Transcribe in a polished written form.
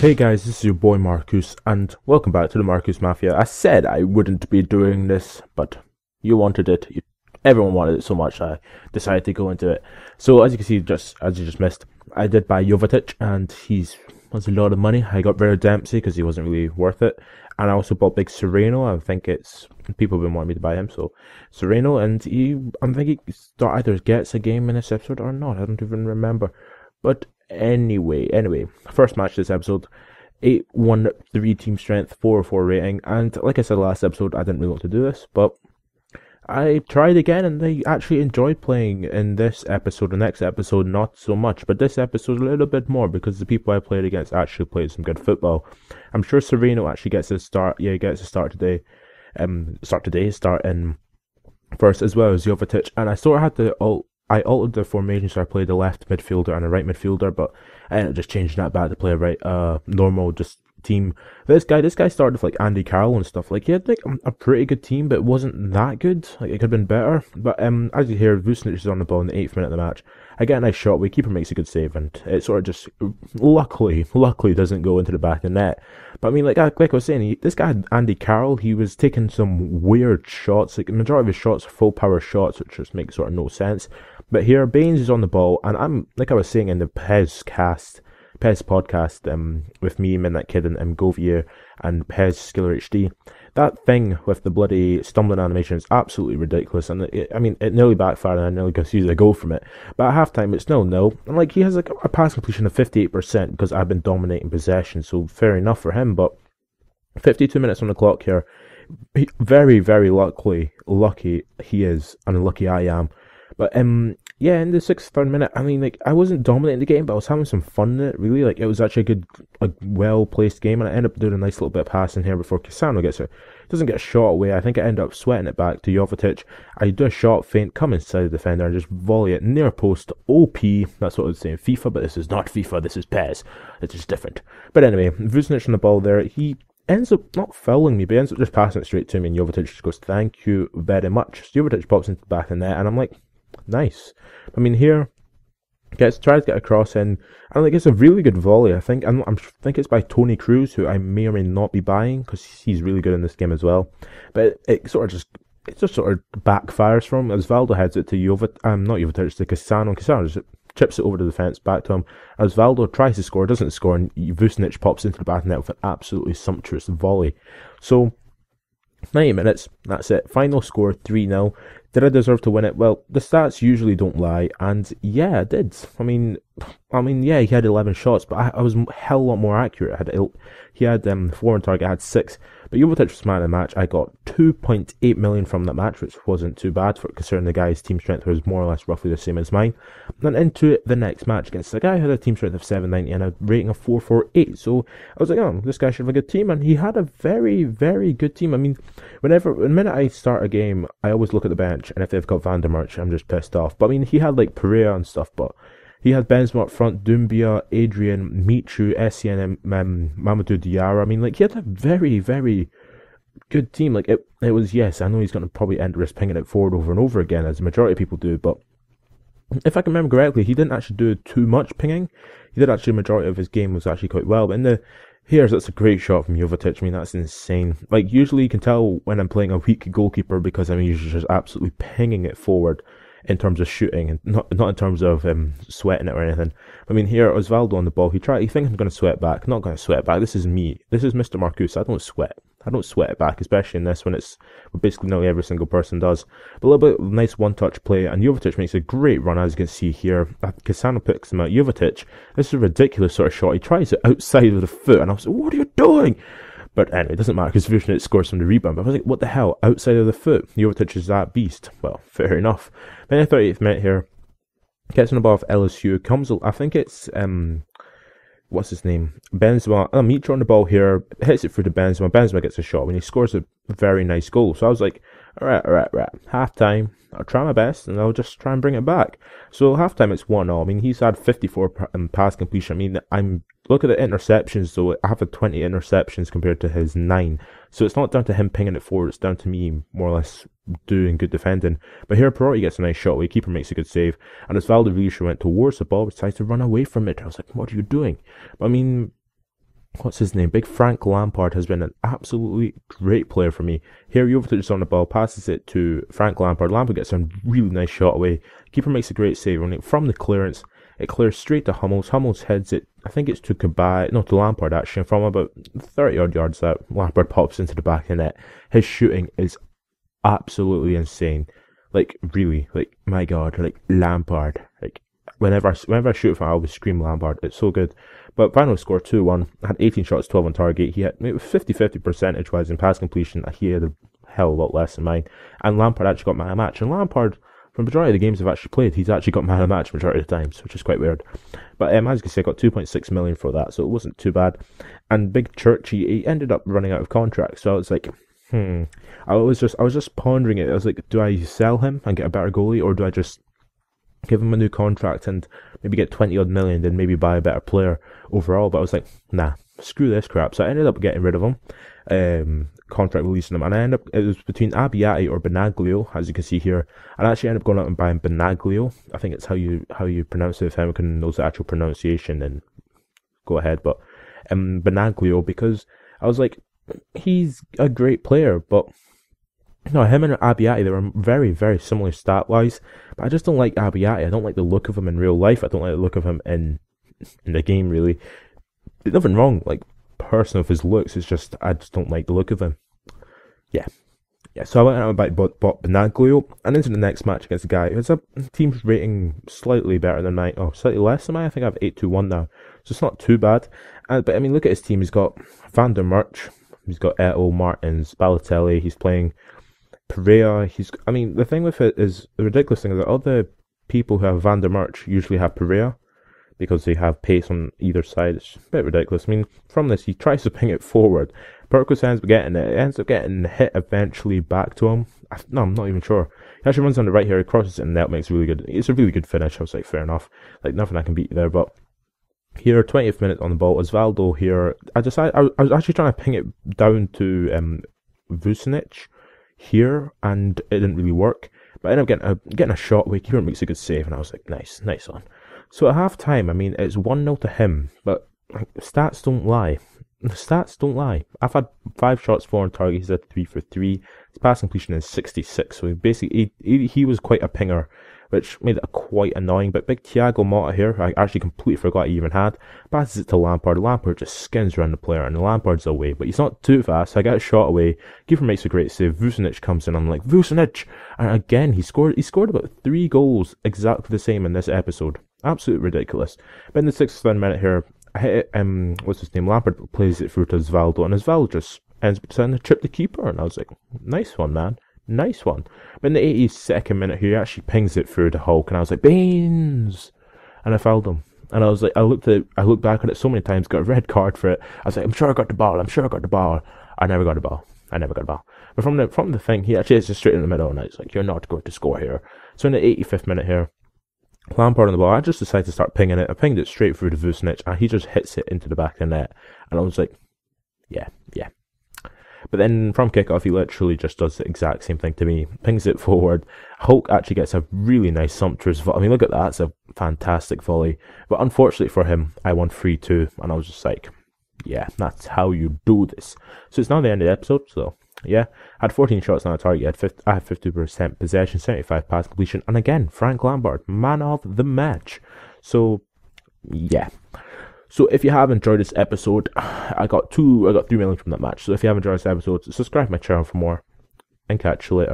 Hey guys, this is your boy Markcoos, and welcome back to the Markcoos Mafia. I said I wouldn't be doing this, but you wanted it. Everyone wanted it so much, I decided to go into it. So as you can see, as you just missed, I did buy Jovetic, and was a lot of money. I got rid of Dempsey because he wasn't really worth it, and I also bought Big Sereno. I think people have been wanting me to buy him, so Sereno, and I'm thinking he either gets a game in this episode or not. I don't even remember, but. Anyway, first match this episode, 8-1, 3 team strength, 4-4 rating, and like I said last episode, I didn't really want to do this, but I tried again, and I actually enjoyed playing in this episode. The next episode, not so much, but this episode a little bit more, because the people I played against actually played some good football. I'm sure Sereno actually gets a start, he gets a start today, start in first, as well as Jovetic, and I sort of had to I altered the formation, so I played a left midfielder and a right midfielder, but I ended up just changing that back to play a right, normal, just team. This guy started with like Andy Carroll and stuff. Like, he had like a pretty good team, but it wasn't that good. Like, it could have been better. But as you hear, Vucinic is on the ball in the 8th minute of the match. I get a nice shot, keeper makes a good save, and it sort of just luckily doesn't go into the back of the net. But I mean, like I was saying, this guy had Andy Carroll. He was taking some weird shots. Like, the majority of his shots are full power shots, which just make sort of no sense. But here, Baines is on the ball, and I'm, like I was saying in the PES podcast, with me, Midnight Kid, and Govier, and PES Skiller HD, that thing with the bloody stumbling animation is absolutely ridiculous, and it nearly backfired, and I nearly conceded a goal from it. But at halftime, it's 0-0, and like, he has like a pass completion of 58% because I've been dominating possession, so fair enough for him. But 52 minutes on the clock here. Very, very lucky he is, and lucky I am. But yeah, in the 63rd minute, I mean, like, I wasn't dominating the game, but I was having some fun in it, really. Like, it was actually a well-placed game, and I ended up doing a nice little bit of passing here before Cassano doesn't get a shot away. I think I end up sweating it back to Jovetic. I do a shot feint, come inside the defender, and just volley it near post. OP, that's what I was saying, FIFA, but this is not FIFA, this is PES. It's just different. But anyway, Vucinic on the ball there, he ends up not fouling me, but ends up just passing it straight to me, and Jovetic just goes, "Thank you very much." So Jovetic pops into the back of the net, and I'm like, nice. I mean, here tries to get a cross in, and like, it's a really good volley. I think it's by Tony Cruz, who I may or may not be buying because he's really good in this game as well. But it just sort of backfires from him as Valdo heads it to not Jovetic, to Cassano. Cassano just chips it over the defence back to him. As Valdo tries to score, doesn't score, and Vucinic pops into the back of the net with an absolutely sumptuous volley. So 90 minutes, that's it. Final score 3-0. Did I deserve to win it? Well, the stats usually don't lie, and yeah, I did. I mean, yeah, he had 11 shots, but I was a hell of a lot more accurate. He had 4 on target, I had 6. But Jovetic was man of the match. I got 2.8 million from that match, which wasn't too bad for considering the guy's team strength was more or less roughly the same as mine. And then into the next match against the guy who had a team strength of 790 and a rating of 448. So I was like, oh, this guy should have a good team, and he had a very, very good team. I mean, the minute I start a game, I always look at the bench, and if they've got Van der Merch, I'm just pissed off. But I mean, he had like Pereira and stuff, but he had Benzema up front, Doumbia, Adrian, Michu, Essien, and Mamadou Diarra. I mean, like, he had a very, very good team. Like, it was, yes, I know he's going to probably end up pinging it forward over and over again, as the majority of people do, but if I can remember correctly, he didn't actually do too much pinging. He did actually, the majority of his game was actually quite well. But that's a great shot from Jovetic. I mean, that's insane. Like, usually you can tell when I'm playing a weak goalkeeper because I'm usually just absolutely pinging it forward in terms of shooting, and not in terms of sweating it or anything. I mean, here, Osvaldo on the ball, he thinks I'm going to sweat back. Not going to sweat back. This is me. This is MrMarkcoos. I don't sweat it back, especially in this when it's basically nearly every single person does. But a little bit of nice one-touch play, and Jovetic makes a great run, as you can see here. Cassano picks him out. Jovetic, this is a ridiculous sort of shot. He tries it outside of the foot, and I was like, what are you doing? But anyway, it doesn't matter because Vucinic scores from the rebound. But I was like, what the hell? Outside of the foot? Jovetic is that beast. Well, fair enough. Then in the 38th minute here, gets on the ball with LSU. I think it's, what's his name? Benzema. Michu on the ball here, hits it through to Benzema. Benzema gets a shot when he scores a very nice goal. So I was like, all right. Half time, I'll try my best, and I'll just try and bring it back. So half time, it's 1-0. I mean, he's had 54 pass completion. I mean, look at the interceptions, though. I have 20 interceptions compared to his 9. So it's not down to him pinging it forward. It's down to me more or less doing good defending. But here, Perotti gets a nice shot. The keeper makes a good save. And as Valdo really went towards the ball, decides to run away from it. I was like, what are you doing? But I mean, what's his name? Big Frank Lampard has been an absolutely great player for me. Here, Jovetic on the ball, passes it to Frank Lampard. Lampard gets a really nice shot away. Keeper makes a great save. From the clearance, it clears straight to Hummels. Hummels heads it, I think it's to to Lampard actually. And from about 30 odd yards out, Lampard pops into the back of the net. His shooting is absolutely insane. Like, really, like, my God, like, Lampard. Like, whenever I shoot from, I always scream Lampard. It's so good. But finally scored 2-1. Had 18 shots, 12 on target. He had 50-50 percentage-wise in pass completion. He had a hell of a lot less than mine. And Lampard actually got man of the match. And Lampard, for the majority of the games I've actually played, he's actually got man of the match majority of the times, which is quite weird. But as you can see, I got 2.6 million for that, so it wasn't too bad. And Big Church, he ended up running out of contract. So I was like, I was just pondering it. I was like, do I sell him and get a better goalie, or do I just give him a new contract and maybe get 20 odd million, then maybe buy a better player overall? But I was like, nah, screw this crap. So I ended up getting rid of him, contract releasing him, and it was between Abbiati or Benaglio, as you can see here. And I actually ended up going out and buying Benaglio. I think it's how you pronounce it. If anyone knows the actual pronunciation, then go ahead. But Benaglio, because I was like, he's a great player, but no, him and Abbiati, they were very, very similar stat-wise, but I just don't like Abbiati. I don't like the look of him in real life. I don't like the look of him in the game, really. There's nothing wrong, like, personal with his looks. It's just, I just don't like the look of him. Yeah, so I went out and bought Benaglio, and into the next match against a guy who has a team rating slightly better than mine, slightly less than mine. I think I have 8-1 now, so it's not too bad. But I mean, look at his team. He's got Van der Merch, he's got Eto'o, Martins, Balotelli, he's playing Pereira. The thing with it is, the ridiculous thing is that all the people who have Van der Merch usually have Pereira, because they have pace on either side. It's a bit ridiculous. I mean, from this, he tries to ping it forward. Markcoos ends up getting it. It ends up getting hit eventually back to him. No, I'm not even sure. He actually runs on the right here, he crosses it, and that makes it's a really good finish. I was like, fair enough. Like, nothing I can beat you there, but here, 20th minute on the ball, Osvaldo here. I was actually trying to ping it down to Vucinic here, and it didn't really work. But I ended up getting a shot where Kieran makes a good save, and I was like, nice one. So at half time, I mean, it's 1-0 to him, but stats don't lie. The stats don't lie. I've had 5 shots, 4 on target. He's at 3 for 3. His pass completion is 66. So he was quite a pinger, which made it quite annoying. But big Thiago Motta here, I actually completely forgot he even had, passes it to Lampard. Lampard just skins around the player, and Lampard's away. But he's not too fast, so I get a shot away. Keeper makes a great save. Vucinic comes in. I'm like, Vucinic! And again, he scored about 3 goals exactly the same in this episode. Absolutely ridiculous. But in the 6th minute here, I hit it, what's his name? Lampard plays it through to Osvaldo, and Osvaldo just ends up trying to trip the keeper, and I was like, nice one, man. Nice one. But in the 82nd minute here, he actually pings it through to Hulk, and I was like, Baines! And I fouled him. And I was like, I looked back at it so many times, got a red card for it. I was like, I'm sure I got the ball. I never got the ball. But from the thing, he actually hits it straight in the middle, and I was like, you're not going to score here. So in the 85th minute here, Lampard on the ball, I just decided to start pinging it. I pinged it straight through to Vucinic, and he just hits it into the back of the net. And I was like, yeah. But then from kickoff, he literally just does the exact same thing to me. Pings it forward. Hulk actually gets a really nice sumptuous volley. I mean, look at that. It's a fantastic volley. But unfortunately for him, I won 3-2. And I was just like, yeah, that's how you do this. So it's now the end of the episode. So, yeah. I had 14 shots on a target. I had 50% possession, 75 pass completion. And again, Frank Lampard, man of the match. So, yeah. So if you have enjoyed this episode, I got 3 million from that match. So if you have enjoyed this episode, subscribe to my channel for more, and catch you later.